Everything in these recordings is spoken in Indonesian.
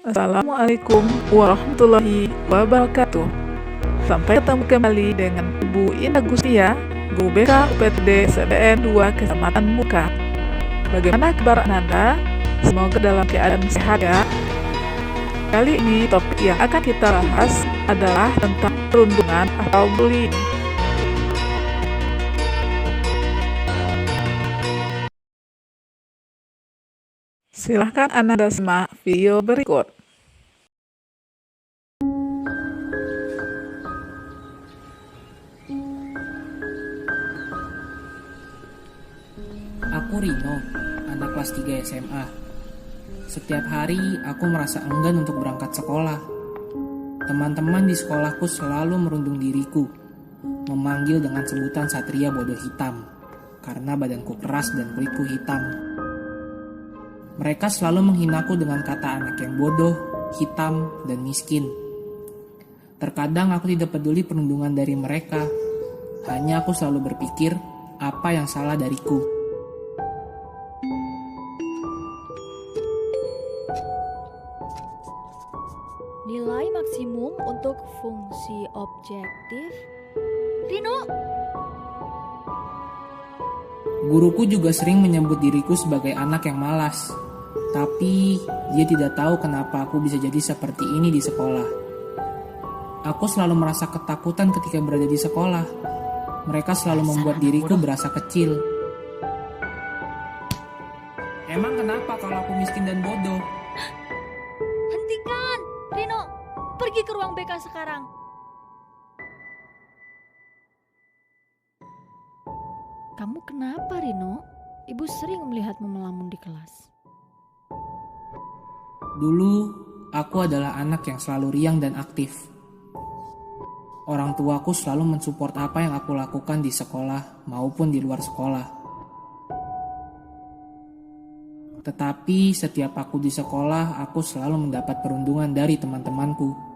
Assalamualaikum warahmatullahi wabarakatuh. Sampai ketemu kembali dengan Ibu Indah Gustia, Guru BK UPTD SBN 2 Kecamatan Muka. Bagaimana kabar Anda? Semoga dalam keadaan sehat ya. Kali ini topik yang akan kita bahas adalah tentang perundungan atau bullying. Silahkan Anda simak video berikut. Aku Rino, anak kelas 3 SMA. Setiap hari aku merasa enggan untuk berangkat sekolah. Teman-teman di sekolahku selalu merundung diriku, memanggil dengan sebutan Satria Bodoh Hitam, karena badanku keras dan kulitku hitam. Mereka selalu menghinaku dengan kata anak yang bodoh, hitam, dan miskin. Terkadang aku tidak peduli perundungan dari mereka, hanya aku selalu berpikir apa yang salah dariku. Nilai maksimum untuk fungsi objektif. Rino, Guruku juga sering menyebut diriku sebagai anak yang malas. Tapi dia tidak tahu kenapa aku bisa jadi seperti ini di sekolah. Aku selalu merasa ketakutan ketika berada di sekolah. Mereka selalu membuat diriku berasa kecil. Emang kenapa kalau aku miskin dan bodoh? hentikan! Rino, pergi ke ruang BK sekarang. Kamu kenapa, Rino? Ibu sering melihatmu melamun di kelas. Dulu, aku adalah anak yang selalu riang dan aktif. Orang tuaku selalu mensupport apa yang aku lakukan di sekolah maupun di luar sekolah. Tetapi setiap aku di sekolah, aku selalu mendapat perundungan dari teman-temanku.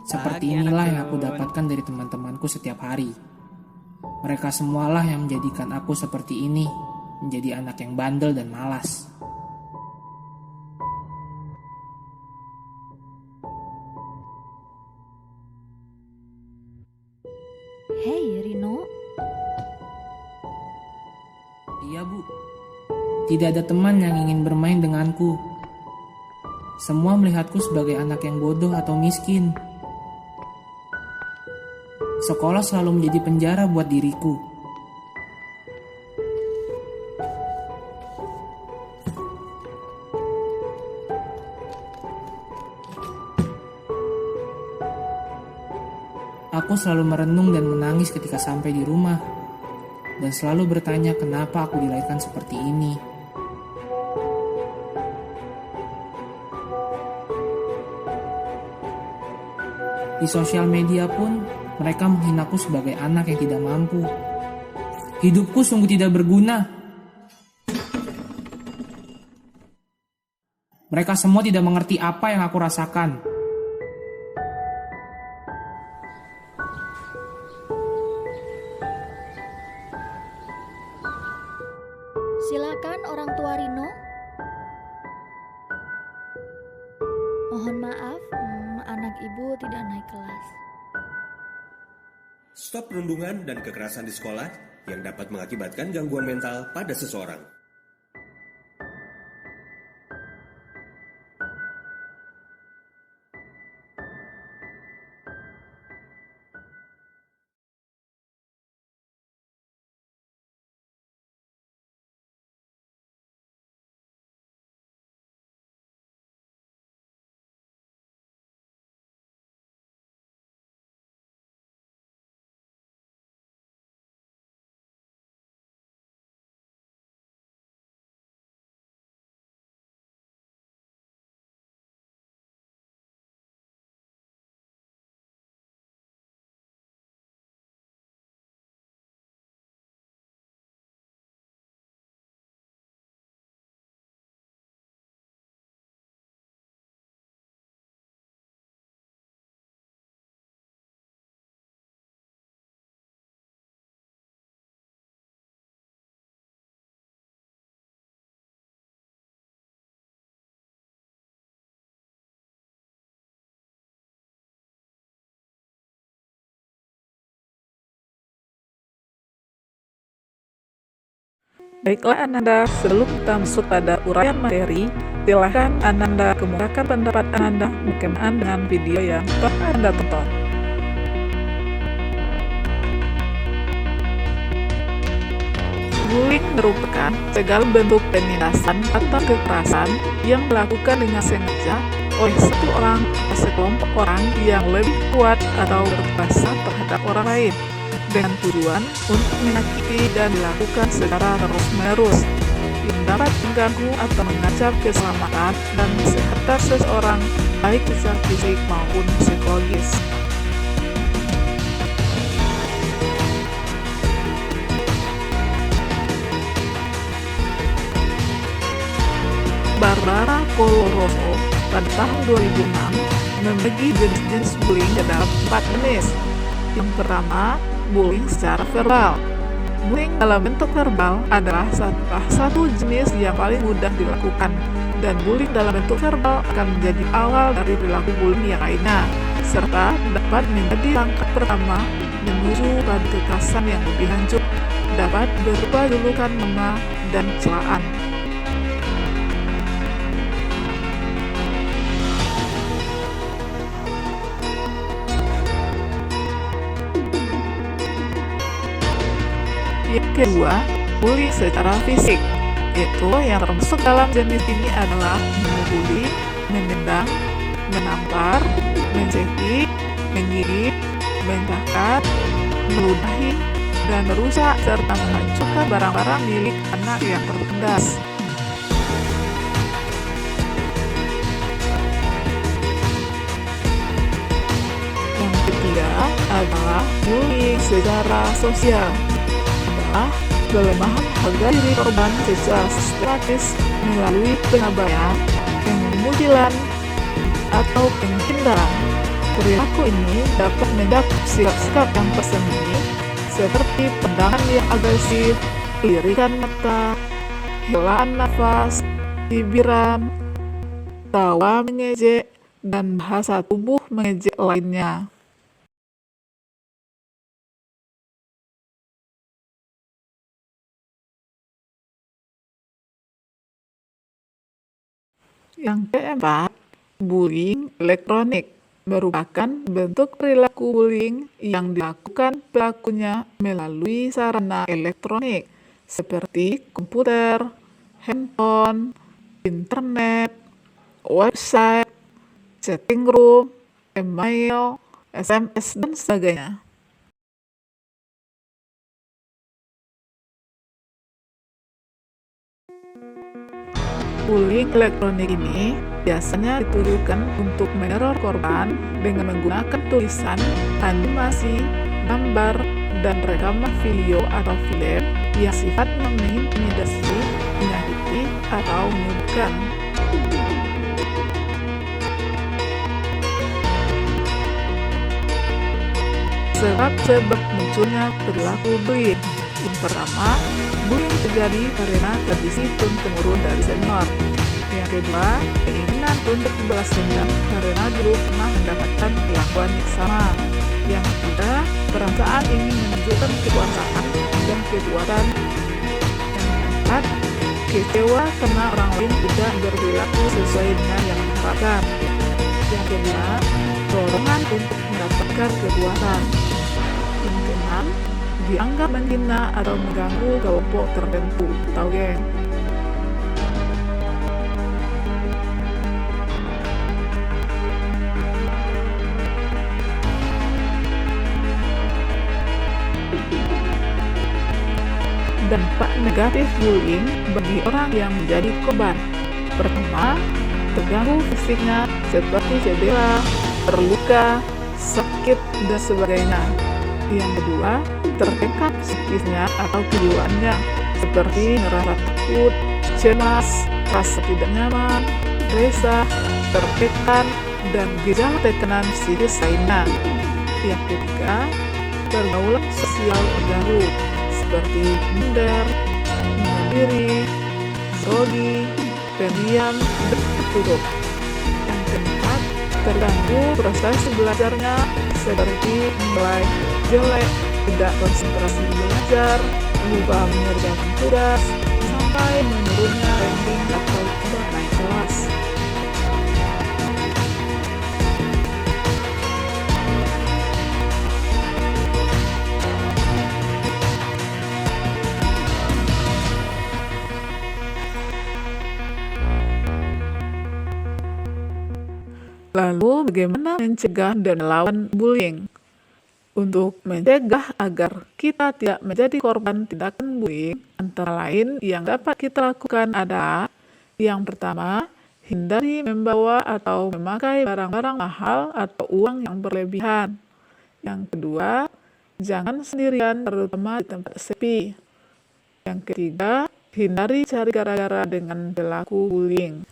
Seperti inilah yang aku dapatkan dari teman-temanku setiap hari. Mereka semualah yang menjadikan aku seperti ini, menjadi anak yang bandel dan malas. Hei, Rino. Iya, Bu. Tidak ada teman yang ingin bermain denganku. Semua melihatku sebagai anak yang bodoh atau miskin. Sekolah selalu menjadi penjara buat diriku. Aku selalu merenung dan menangis ketika sampai di rumah, dan selalu bertanya kenapa aku dilahirkan seperti ini. Di sosial media pun, mereka menghinaku sebagai anak yang tidak mampu. Hidupku sungguh tidak berguna. Mereka semua tidak mengerti apa yang aku rasakan. Silakan orang tua Rino. Mohon maaf, anak ibu tidak naik kelas. Stop perundungan dan kekerasan di sekolah yang dapat mengakibatkan gangguan mental pada seseorang. Baiklah Ananda, sebelum kita masuk pada uraian materi, silahkan Ananda kemukakan pendapat Ananda berkenaan dengan video yang telah Anda tonton. Bullying merupakan segala bentuk penindasan atau kekerasan yang dilakukan dengan sengaja oleh satu orang atau sekelompok orang yang lebih kuat atau berkuasa terhadap orang lain dengan tujuan untuk menyakiti dan dilakukan secara terus-menerus yang dapat mengganggu atau mengancam keselamatan dan kesehatan seseorang baik secara fisik maupun psikologis. Barbara Coloroso pada tahun 2006 membagi jenis-jenis bullying ke dalam 4 jenis. Yang pertama, bullying secara verbal. Bullying dalam bentuk verbal adalah salah satu jenis yang paling mudah dilakukan, dan bullying dalam bentuk verbal akan menjadi awal dari perilaku bullying yang lainnya, serta dapat menjadi langkah pertama menuju pada kekerasan yang lebih lanjut, dapat berupa julukan nama dan celaan. Yang kedua, bullying secara fisik, yaitu yang termasuk dalam jenis ini adalah membuli, menendang, menampar, mencekik, menggigit, mencakat, meludahi, dan merusak serta menghancurkan barang-barang milik anak yang tertindas. Yang ketiga adalah bullying secara sosial. Pelemahan harga diri korban secara sistematis melalui pengabaian, pemutilan, atau penghindaran. Perilaku ini dapat mendapat sikap-sikap yang tersembunyi seperti pandangan yang agresif, lirikan mata, helaan nafas, cibiran, tawa mengejek, dan bahasa tubuh mengejek lainnya. Yang keempat, bullying elektronik merupakan bentuk perilaku bullying yang dilakukan pelakunya melalui sarana elektronik seperti komputer, handphone, internet, website, chatting room, email, SMS, dan sebagainya. Bullying elektronik ini biasanya ditujukan untuk meneror korban dengan menggunakan tulisan, animasi, gambar, dan rekaman video atau film yang sifatnya mengintimidasi, menyakiti, atau menyudutkan. Sebab munculnya perilaku bullying. Yang pertama, bullying terjadi karena tradisi turun-temurun dari senior. Yang kedua, keinginan untuk membalas dendam karena dulu pernah mendapatkan perlakuan yang sama. Yang ketiga, perasaan ingin menunjukkan kekuasaan dan kekuatan. Yang keempat, kecewa karena orang lain tidak berperilaku sesuai dengan yang diharapkan. Yang kelima, dorongan untuk mendapatkan kekuatan. Yang keenam, dianggap menghina atau mengganggu kelompok tertentu atau geng. Dampak negatif bullying bagi orang yang menjadi korban. Pertama, terganggu fisiknya seperti cedera, terluka, sakit, dan sebagainya. Yang kedua, tertekan psikisnya atau kejiwaannya seperti merasa takut, cemas, rasa tidak nyaman, resah, tertekan, dan gejala tekanan psikis lainnya. Yang ketiga, pergaulan sosial terganggu seperti minder, menyendiri, grogi, pendiam, dan tertutup. Yang keempat, terganggu proses belajarnya seperti nilai jelek, tidak konsentrasi belajar, lupa mengerjakan tugas, sampai menurunnya ranking atau tidak naik kelas. Lalu bagaimana mencegah dan melawan bullying? Untuk mencegah agar kita tidak menjadi korban tindakan bullying, antara lain yang dapat kita lakukan adalah: yang pertama, hindari membawa atau memakai barang-barang mahal atau uang yang berlebihan. Yang kedua, jangan sendirian terutama di tempat sepi. Yang ketiga, hindari cari gara-gara dengan perilaku bullying.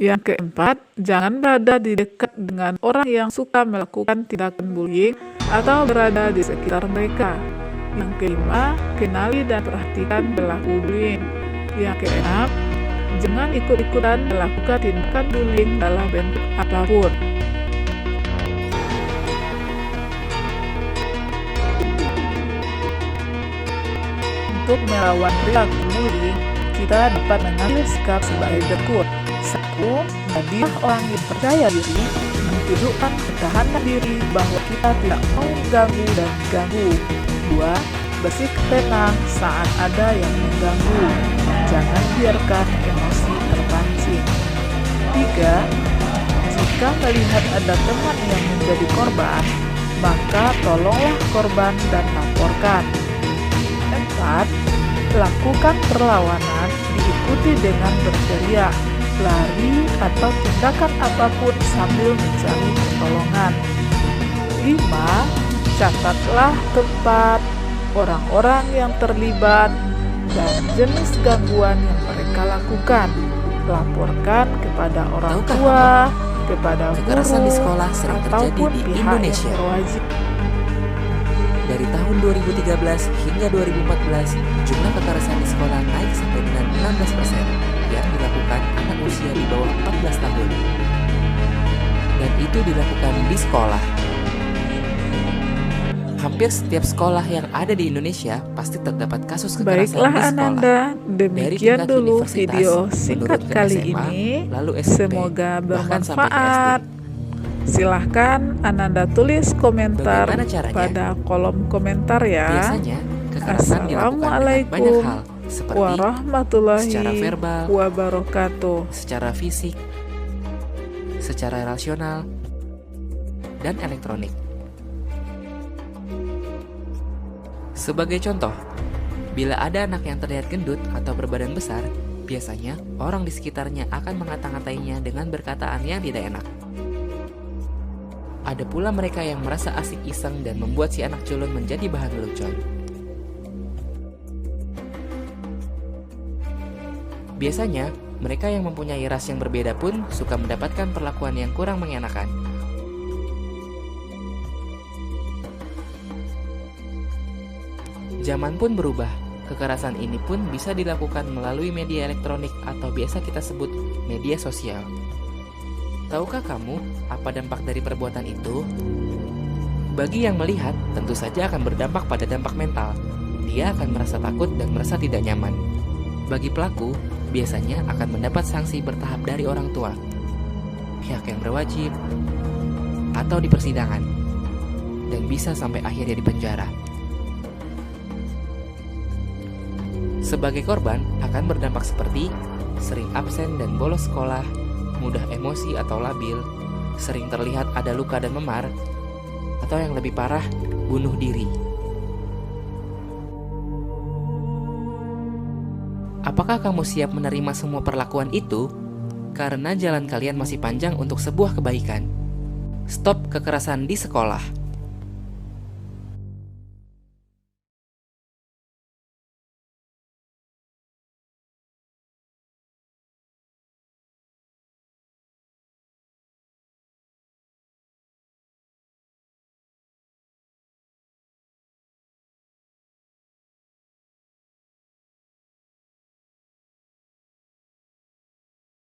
Yang keempat, jangan berada di dekat dengan orang yang suka melakukan tindakan bullying atau berada di sekitar mereka. Yang kelima, kenali dan perhatikan perilaku bullying. Yang keenam, jangan ikut-ikutan melakukan tindakan bullying dalam bentuk apapun. Untuk melawan perilaku bullying, kita dapat mengambil sikap sebagai berikut. 1. Jadilah orang yang percaya diri, menunjukkan ketahanan diri bahwa kita tidak mau mengganggu dan diganggu. 2. Bersikap tenang saat ada yang mengganggu, jangan biarkan emosi terpancing. 3. Jika melihat ada teman yang menjadi korban, maka tolonglah korban dan laporkan. 4. Lakukan perlawanan diikuti dengan berteriak, lari, atau tindakan apapun sambil mencari pertolongan. 5. Catatlah tempat, orang-orang yang terlibat, dan jenis gangguan yang mereka lakukan. Laporkan kepada orang tua, kepada kekerasan guru, di sekolah sering terjadi ataupun di pihak Indonesia. yang berwajib. Dari tahun 2013 hingga 2014, jumlah kekerasan di sekolah naik sampai dengan 16% yang dilakukan anak usia di bawah 14 tahun. Dan itu dilakukan di sekolah. Hampir setiap sekolah yang ada di Indonesia pasti terdapat kasus kekerasan Baiklah di sekolah. Ananda, Dari demikian tingkat dulu universitas, video singkat menurut kali SMA, ini. lalu SMP, Semoga bahkan sampai ke bermanfaat. SD. Silahkan Ananda tulis komentar Bagaimana caranya? pada kolom komentar ya. Biasanya, kekerasan dilakukan dengan banyak Assalamualaikum hal, seperti warahmatullahi secara verbal, wabarakatuh. secara fisik, secara rasional, dan elektronik. Sebagai contoh, bila ada anak yang terlihat gendut atau berbadan besar, biasanya orang di sekitarnya akan mengata-ngatainya dengan berkataan yang tidak enak. Ada pula mereka yang merasa asik iseng dan membuat si anak culun menjadi bahan lelucon. Biasanya, mereka yang mempunyai ras yang berbeda pun suka mendapatkan perlakuan yang kurang mengenakan. Zaman pun berubah, kekerasan ini pun bisa dilakukan melalui media elektronik atau biasa kita sebut media sosial. Tahukah kamu apa dampak dari perbuatan itu? Bagi yang melihat, tentu saja akan berdampak pada dampak mental. Dia akan merasa takut dan merasa tidak nyaman. Bagi pelaku, biasanya akan mendapat sanksi bertahap dari orang tua, pihak yang berwajib, atau di persidangan, dan bisa sampai akhirnya di penjara. Sebagai korban, akan berdampak seperti sering absen dan bolos sekolah, mudah emosi atau labil, sering terlihat ada luka dan memar, atau yang lebih parah, bunuh diri. Apakah kamu siap menerima semua perlakuan itu? Karena jalan kalian masih panjang untuk sebuah kebaikan. Stop kekerasan di sekolah.